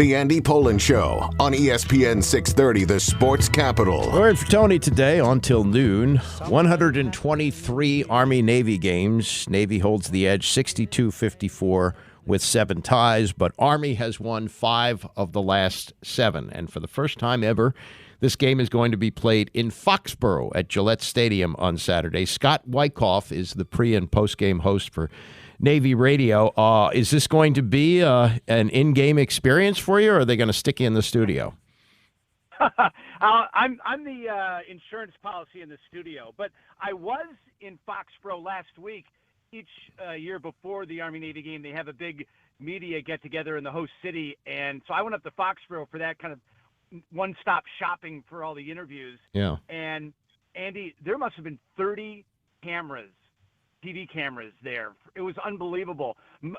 The Andy Pollin Show on ESPN 630, the sports capital. We're in for Tony today until noon. 123 Army-Navy games. Navy holds the edge 62-54 with 7 ties, but Army has won 5 of the last 7. And for the first time ever, this game is going to be played in Foxborough at Gillette Stadium on Saturday. Scott Wykoff is the pre- and post-game host for Navy Radio. Is this going to be an in-game experience for you, or are they going to stick you in the studio? I'm the insurance policy in the studio, but I was in Foxborough last week. Each year before the Army-Navy game, they have a big media get-together in the host city, and so I went up to Foxborough for that kind of one-stop shopping for all the interviews. Yeah. And, Andy, there must have been 30 cameras, TV cameras there. It was unbelievable.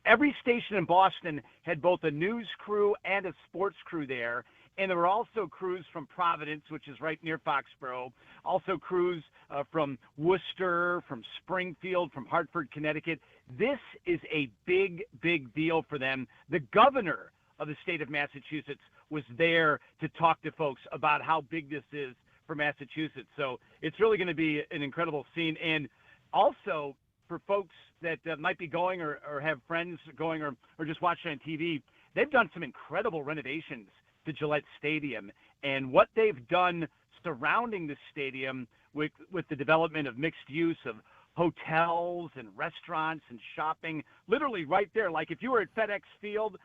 Every station in Boston had both a news crew and a sports crew there, and there were also crews from Providence, which is right near Foxborough, also crews from Worcester, from Springfield, from Hartford, Connecticut. This is a big, big deal for them. The governor of the state of Massachusetts was there to talk to folks about how big this is for Massachusetts. So it's really going to be an incredible scene. And also, for folks that might be going or have friends going or just watching on TV, they've done some incredible renovations to Gillette Stadium. And what they've done surrounding the stadium with the development of mixed use of hotels and restaurants and shopping, literally right there. Like if you were at FedEx Field,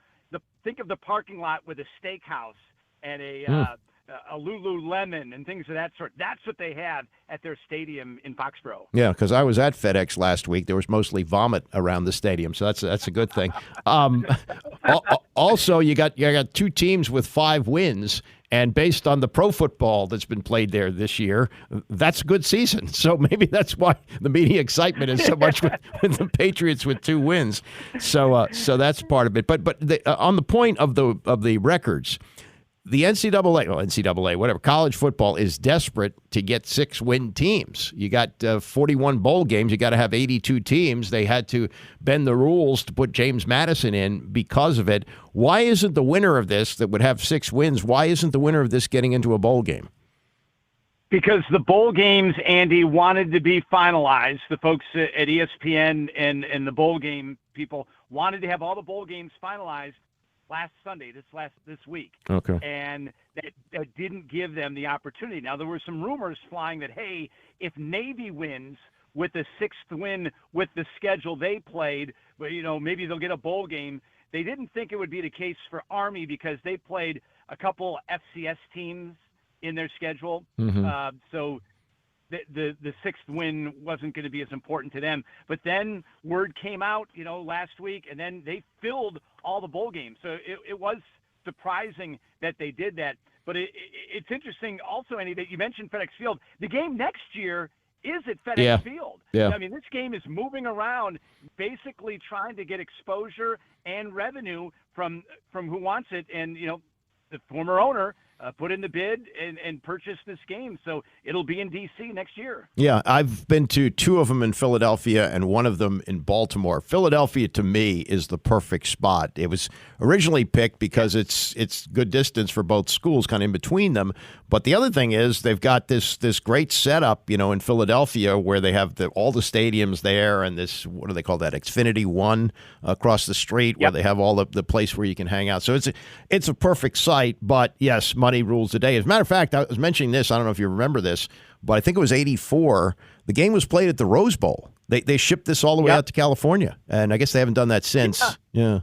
think of the parking lot with a steakhouse and a Lululemon and things of that sort. That's what they have at their stadium in Foxborough. Yeah, because I was at FedEx last week. There was mostly vomit around the stadium, so that's a good thing. Also, you got 2 teams with 5 wins, and based on the pro football that's been played there this year, that's a good season. So maybe that's why the media excitement is so much with the Patriots with 2 wins. So that's part of it. But on the point of the records, the NCAA, whatever, college football is desperate to get 6-win teams. You got 41 bowl games. You got to have 82 teams. They had to bend the rules to put James Madison in because of it. Why isn't the winner of this that would have 6 wins, why isn't the winner of this getting into a bowl game? Because the bowl games, Andy, wanted to be finalized. The folks at ESPN and the bowl game people wanted to have all the bowl games finalized last Sunday, this week. Okay. And that didn't give them the opportunity. Now, there were some rumors flying that, hey, if Navy wins with the 6th win with the schedule they played, maybe they'll get a bowl game. They didn't think it would be the case for Army because they played a couple FCS teams in their schedule. Mm-hmm. So the 6th win wasn't going to be as important to them. But then word came out, last week, and then they filled all the bowl games. So it was surprising that they did that. But it's interesting also, Andy, that you mentioned FedEx Field. The game next year is at FedEx Field. Yeah. I mean, this game is moving around, basically trying to get exposure and revenue from who wants it. And, the former owner put in the bid and purchased this game. So it'll be in D.C. next year. Yeah, I've been to 2 of them in Philadelphia and 1 of them in Baltimore. Philadelphia, to me, is the perfect spot. It was originally picked because it's good distance for both schools, kind of in between them. But the other thing is they've got this great setup, in Philadelphia where they have all the stadiums there and this, what do they call that, Xfinity One across the street where they have all the place where you can hang out. So it's a perfect site. But, yes, money rules the day. As a matter of fact, I was mentioning this. I don't know if you remember this, but I think it was 1984. The game was played at the Rose Bowl. They shipped this all the way out to California, and I guess they haven't done that since. Yeah.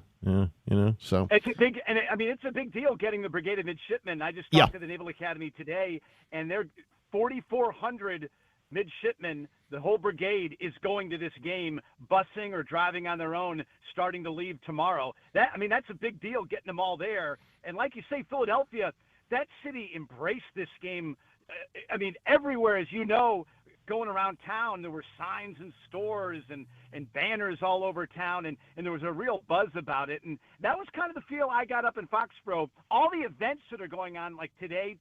So it's a big, and it's a big deal getting the Brigade of Midshipmen. I just talked to the Naval Academy today, and they're 4,400 midshipmen. The whole brigade is going to this game, busing or driving on their own, starting to leave tomorrow. That's a big deal getting them all there. And like you say, Philadelphia, that city embraced this game. Everywhere, as you know, going around town, there were signs in stores and banners all over town, and there was a real buzz about it. And that was kind of the feel I got up in Foxborough. All the events that are going on, like today,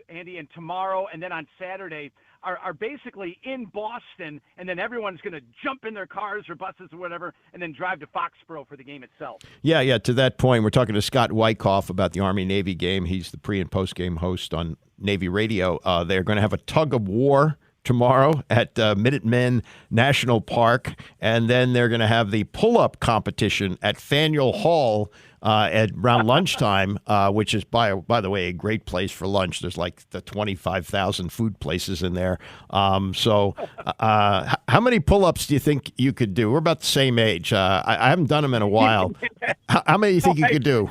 Andy, and tomorrow and then on Saturday are basically in Boston, and then everyone's going to jump in their cars or buses or whatever and then drive to Foxborough for the game itself. Yeah. To that point, we're talking to Scott Wykoff about the Army-Navy game. He's the pre- and post-game host on Navy Radio. They're going to have a tug of war tomorrow at Minutemen National Park, and then they're going to have the pull-up competition at Faneuil Hall at around lunchtime, which is, by the way, a great place for lunch. There's like the 25,000 food places in there. So how many pull-ups do you think you could do? We're about the same age. I haven't done them in a while. How many do you think you could do?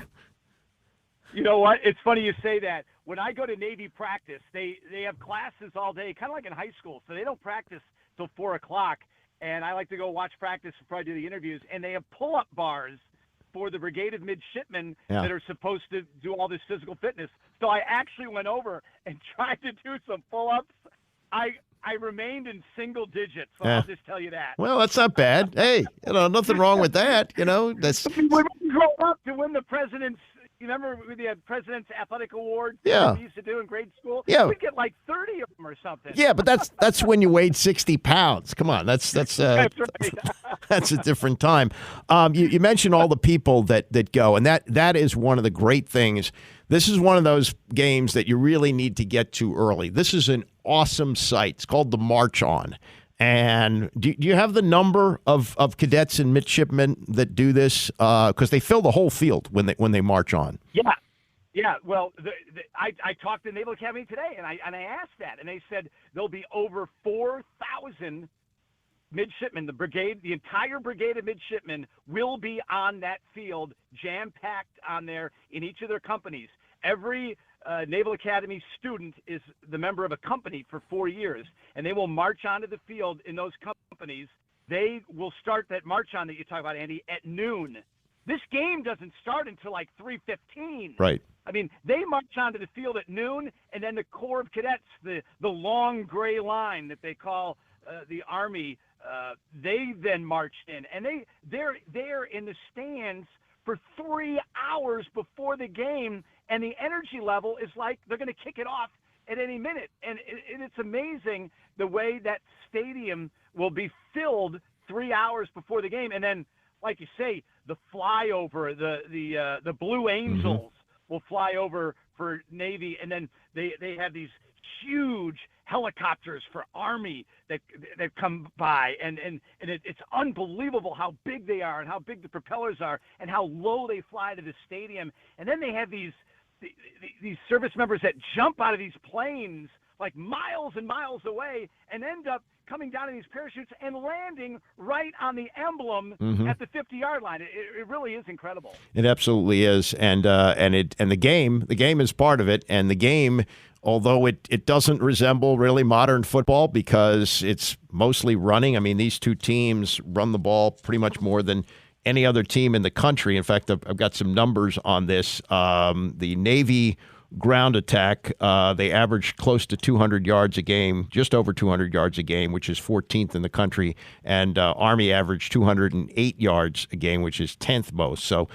You know what? It's funny you say that. When I go to Navy practice, they have classes all day, kind of like in high school. So they don't practice till 4 o'clock. And I like to go watch practice before I do the interviews. And they have pull-up bars for the Brigade of Midshipmen that are supposed to do all this physical fitness. So I actually went over and tried to do some pull-ups. I remained in single digits, so I'll just tell you that. Well, that's not bad. Hey, nothing wrong with that. That's. We grow up to win the president's. You remember the President's Athletic Award? Yeah. We used to do in grade school? Yeah. We'd get like 30 of them or something. Yeah, but that's when you weighed 60 pounds. Come on, that's That's right. that's a different time. You mentioned all the people that go, and that is one of the great things. This is one of those games that you really need to get to early. This is an awesome site. It's called the March On. And do you have the number of cadets and midshipmen that do this? Because they fill the whole field when they march on. Yeah. Well, I talked to Naval Academy today, and I asked that, and they said there'll be over 4,000 midshipmen. The entire brigade of midshipmen will be on that field, jam-packed on there in each of their companies. Every Naval Academy student is the member of a company for 4 years, and they will march onto the field in those companies. They will start that march on that you talk about, Andy, at noon. This game doesn't start until like 3:15. Right. I mean, they march onto the field at noon, and then the Corps of Cadets, the long gray line that they call the Army, they then marched in, and they're there in the stands for 3 hours before the game, and the energy level is like they're going to kick it off at any minute. And it's amazing the way that stadium will be filled 3 hours before the game. And then, like you say, the flyover, the Blue Angels will fly over for Navy, and then they have these huge helicopters for Army that come by, and it's unbelievable how big they are and how big the propellers are and how low they fly to the stadium. And then they have these service members that jump out of these planes like miles and miles away and end up coming down in these parachutes and landing right on the emblem at the 50-yard line. It really is incredible. It absolutely is, and the game is part of it, and the game, although it doesn't resemble really modern football because it's mostly running. I mean, these two teams run the ball pretty much more than any other team in the country. In fact, I've got some numbers on this. The Navy ground attack, they averaged close to 200 yards a game, just over 200 yards a game, which is 14th in the country. And Army averaged 208 yards a game, which is 10th most. So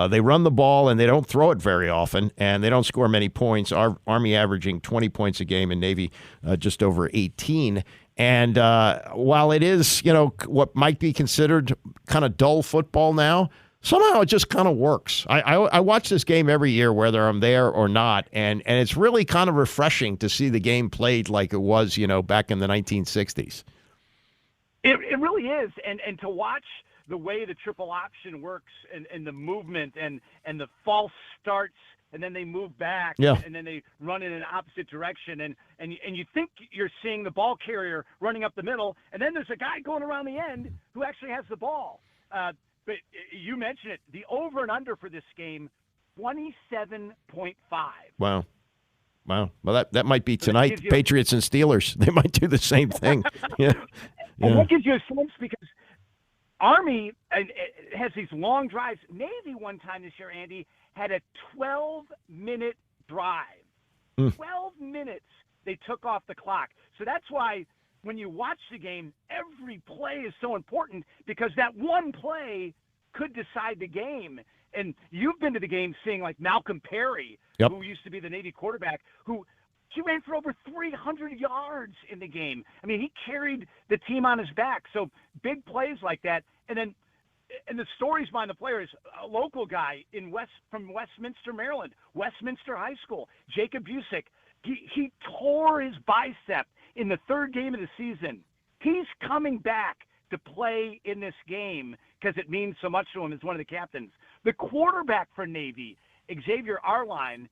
they run the ball and they don't throw it very often, and they don't score many points. Army averaging 20 points a game and Navy just over 18. And while it is, what might be considered kind of dull football now, somehow it just kind of works. I watch this game every year, whether I'm there or not, and it's really kind of refreshing to see the game played like it was, back in the 1960s. It really is, and to watch the way the triple option works and the movement and the false starts, and then they move back, and then they run in an opposite direction, and you think you're seeing the ball carrier running up the middle, and then there's a guy going around the end who actually has the ball. But you mentioned it, the over and under for this game, 27.5. Wow. Well, that might be tonight. Patriots and Steelers, they might do the same thing. And that gives you a sense because Army has these long drives. Navy one time this year, Andy, had a 12-minute drive. 12 minutes they took off the clock. So that's why when you watch the game, every play is so important because that one play could decide the game. And you've been to the game seeing like Malcolm Perry, who used to be the Navy quarterback, who He ran for over 300 yards in the game. I mean, he carried the team on his back. So big plays like that. And then, and the stories behind the players, a local guy from Westminster, Maryland, Westminster High School, Jacob Busick, he tore his bicep in the third game of the season. He's coming back to play in this game because it means so much to him as one of the captains. The quarterback for Navy, Xavier Arline,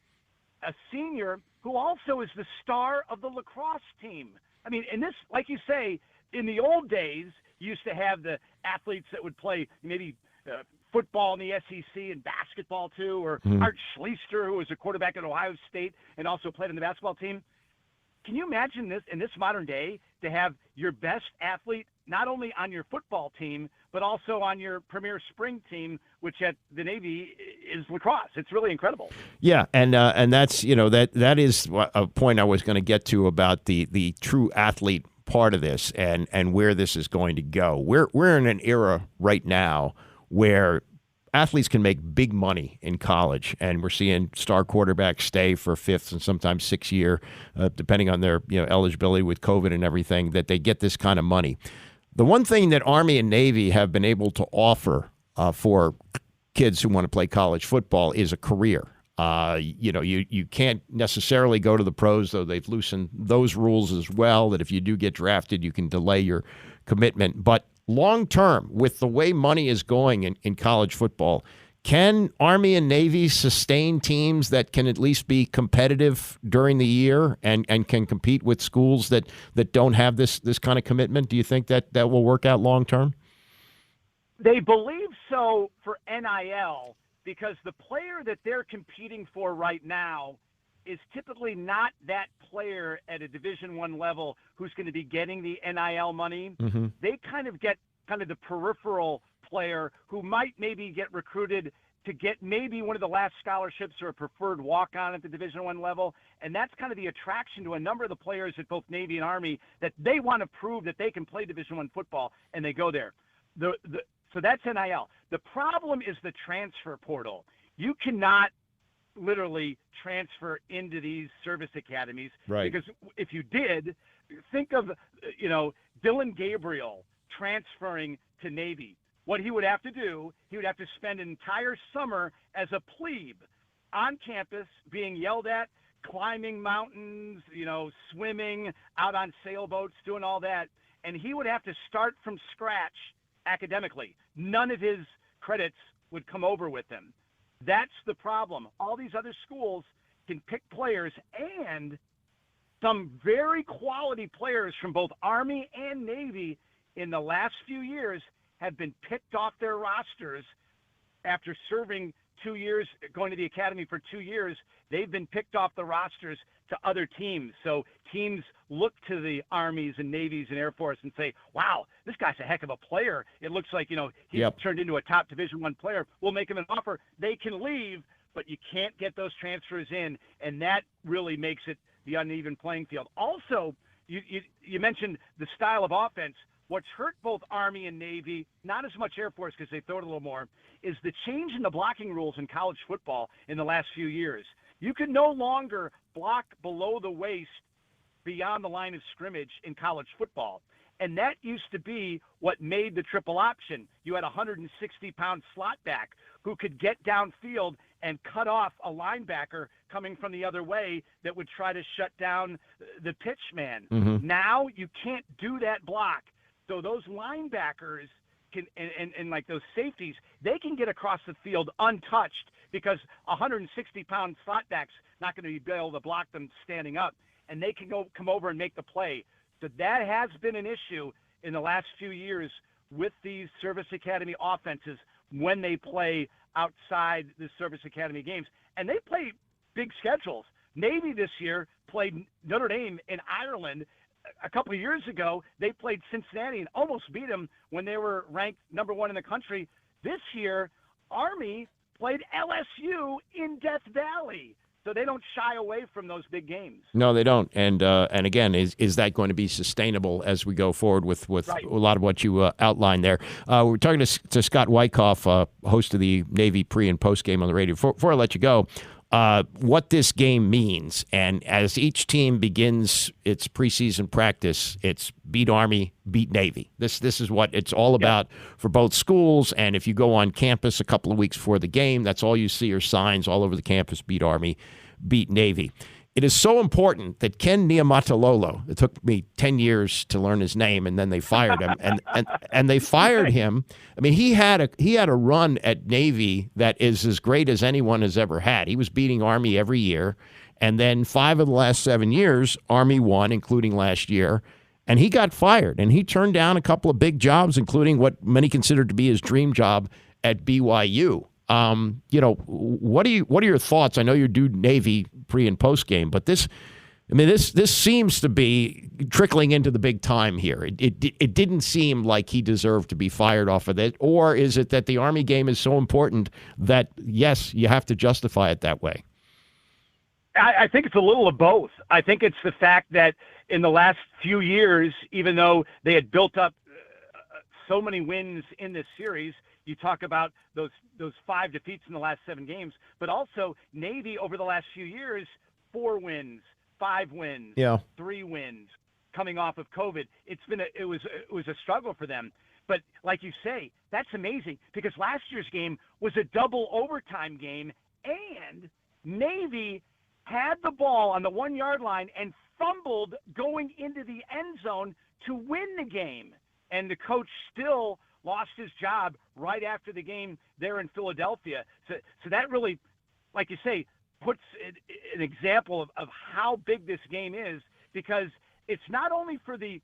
a senior who also is the star of the lacrosse team. I mean, and this, like you say, in the old days, you used to have the athletes that would play maybe football in the SEC and basketball too, or Art Schleister, who was a quarterback at Ohio State and also played on the basketball team. Can you imagine this in this modern day, to have your best athlete not only on your football team, but also on your premier spring team, which at the Navy is lacrosse? It's really incredible. Yeah, and that's, that is a point I was going to get to about the true athlete part of this and where this is going to go. We're in an era right now where athletes can make big money in college, and we're seeing star quarterbacks stay for fifth and sometimes sixth year, depending on their eligibility with COVID and everything, that they get this kind of money. The one thing that Army and Navy have been able to offer for kids who want to play college football is a career. You can't necessarily go to the pros, though they've loosened those rules as well, that if you do get drafted, you can delay your commitment. But long term, with the way money is going in college football, can Army and Navy sustain teams that can at least be competitive during the year and can compete with schools that don't have this kind of commitment? Do you think that will work out long term? They believe so for NIL, because the player that they're competing for right now is typically not that player at a Division I level who's going to be getting the NIL money. Mm-hmm. They kind of get the peripheral player who might maybe get recruited to get maybe one of the last scholarships or a preferred walk-on at the Division I level. And that's kind of the attraction to a number of the players at both Navy and Army, that they want to prove that they can play Division I football, and they go there. So that's NIL. The problem is the transfer portal. You cannot literally transfer into these service academies, right? Because if you did, think of, Dylan Gabriel transferring to Navy. What he would have to do, he would have to spend an entire summer as a plebe on campus being yelled at, climbing mountains, swimming, out on sailboats, doing all that. And he would have to start from scratch academically. None of his credits would come over with him. That's the problem. All these other schools can pick players, and some very quality players from both Army and Navy in the last few years have been picked off their rosters after serving 2 years, going to the academy for 2 years. They've been picked off the rosters to other teams. So teams look to the Armies and Navies and Air Force and say, wow, this guy's a heck of a player. It looks like, he turned into a top Division I player. We'll make him an offer. They can leave, but you can't get those transfers in, and that really makes it the uneven playing field. Also, you mentioned the style of offense. What's hurt both Army and Navy, not as much Air Force because they throw it a little more, is the change in the blocking rules in college football in the last few years. You can no longer block below the waist beyond the line of scrimmage in college football. And that used to be what made the triple option. You had a 160-pound slot back who could get downfield and cut off a linebacker coming from the other way that would try to shut down the pitch man. Mm-hmm. Now you can't do that block. So those linebackers can, and like those safeties, they can get across the field untouched because a 160-pound slot back's not going to be able to block them standing up, and they can come over and make the play. So that has been an issue in the last few years with these service academy offenses when they play outside the service academy games. And they play big schedules. Navy this year played Notre Dame in Ireland. A couple of years ago, they played Cincinnati and almost beat them when they were ranked number 1 in the country. This year, Army played LSU in Death Valley. So they don't shy away from those big games. No, they don't. And again, is that going to be sustainable as we go forward with right. A lot of what you outlined there? We're talking to Scott Wykoff, host of the Navy pre- and post-game on the radio. Before I let you go, what this game means. And as each team begins its preseason practice, it's beat Army, beat Navy. This is what it's all about for both schools. And if you go on campus a couple of weeks before the game, that's all you see are signs all over the campus, beat Army, beat Navy. It is so important that Ken Niumatalolo, it took me 10 years to learn his name, and then they fired him. And they fired him. I mean, he had a run at Navy that is as great as anyone has ever had. He was beating Army every year. And then 5 of the last 7 years, Army won, including last year. And he got fired. And he turned down a couple of big jobs, including what many considered to be his dream job at BYU. What are your thoughts? I know you do Navy pre and post game, but this seems to be trickling into the big time here. It didn't seem like he deserved to be fired off of it, or is it that the Army game is so important that yes, you have to justify it that way? I think it's a little of both. I think it's the fact that in the last few years, even though they had built up so many wins in this series. You talk about those 5 defeats in the last 7 games, but also Navy over the last few years, 4 wins, 5 wins, 3 wins, coming off of COVID. It was a struggle for them. But like you say, that's amazing because last year's game was a double overtime game, and Navy had the ball on the 1-yard line and fumbled going into the end zone to win the game. And the coach still lost his job right after the game there in Philadelphia. So that really, like you say, puts an example of how big this game is, because it's not only for the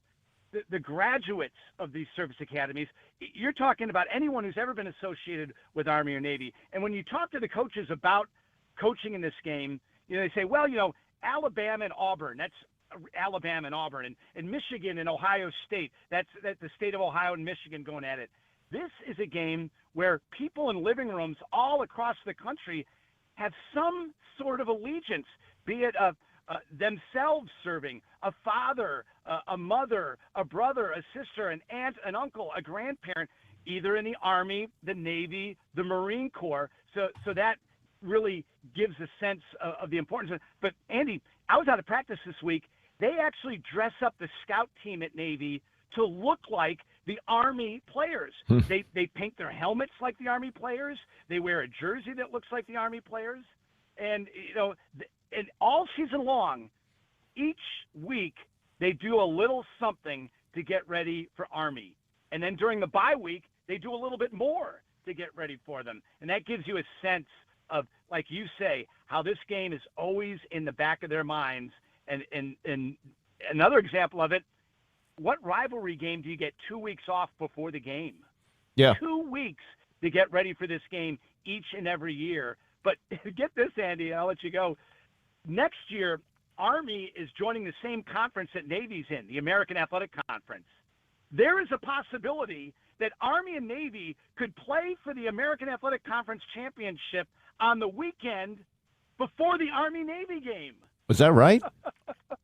graduates of these service academies. You're talking about anyone who's ever been associated with Army or Navy. And when you talk to the coaches about coaching in this game, they say, well, Alabama and Auburn, that's Alabama and Auburn, and Michigan and Ohio State. That's the state of Ohio and Michigan going at it. This is a game where people in living rooms all across the country have some sort of allegiance, be it themselves serving, a father, a mother, a brother, a sister, an aunt, an uncle, a grandparent, either in the Army, the Navy, the Marine Corps. So that really gives a sense of the importance. But Andy, I was out of practice this week. They actually dress up the scout team at Navy to look like the Army players. They paint their helmets like the Army players. They wear a jersey that looks like the Army players. And, and all season long, each week, they do a little something to get ready for Army. And then during the bye week, they do a little bit more to get ready for them. And that gives you a sense of, like you say, how this game is always in the back of their minds. And another example of it, what rivalry game do you get 2 weeks off before the game? Yeah. 2 weeks to get ready for this game each and every year. But get this, Andy, and I'll let you go. Next year, Army is joining the same conference that Navy's in, the American Athletic Conference. There is a possibility that Army and Navy could play for the American Athletic Conference Championship on the weekend before the Army-Navy game. Was that right?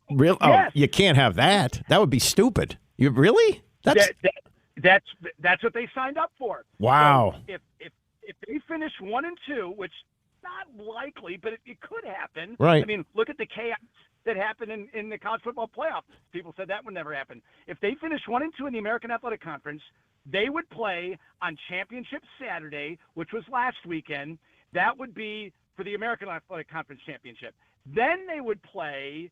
Real? Yes. Oh, you can't have that. That would be stupid. You really? That's what they signed up for. Wow. So if they finish 1-2, which not likely, but it could happen. Right. I mean, look at the chaos that happened in the college football playoff. People said that would never happen. If they finish 1-2 in the American Athletic Conference, they would play on Championship Saturday, which was last weekend. That would be for the American Athletic Conference Championship. Then they would play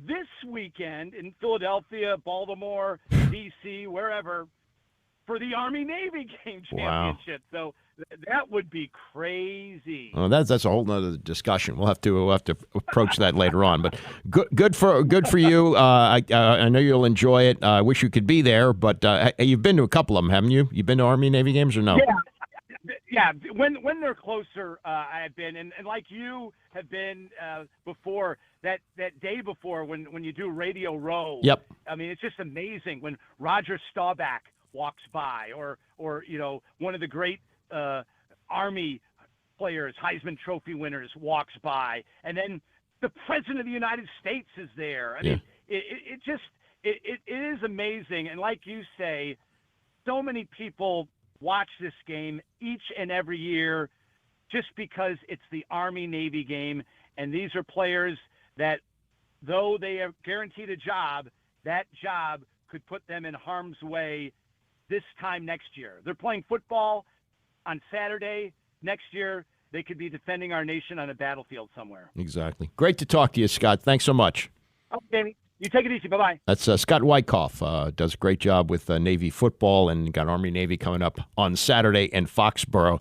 this weekend in Philadelphia, Baltimore, D.C., wherever, for the Army-Navy game championship. Wow. So that would be crazy. Well, that's a whole nother discussion. We'll have to approach that later on. But good for you. I know you'll enjoy it. I wish you could be there, but you've been to a couple of them, haven't you? You've been to Army-Navy games or no? Yeah. When they're closer, I have been, and like you have been before, that day before when you do Radio Row. Yep. I mean, it's just amazing when Roger Staubach walks by, or one of the great Army players, Heisman Trophy winners, walks by, and then the President of the United States is there. I mean, it is amazing, and like you say, so many people watch this game each and every year just because it's the Army-Navy game. And these are players that, though they are guaranteed a job, that job could put them in harm's way this time next year. They're playing football on Saturday. Next year, they could be defending our nation on a battlefield somewhere. Exactly. Great to talk to you, Scott. Thanks so much. Okay, Jamie. You take it easy. Bye-bye. That's Scott Wykoff. Does a great job with Navy football and got Army-Navy coming up on Saturday in Foxborough.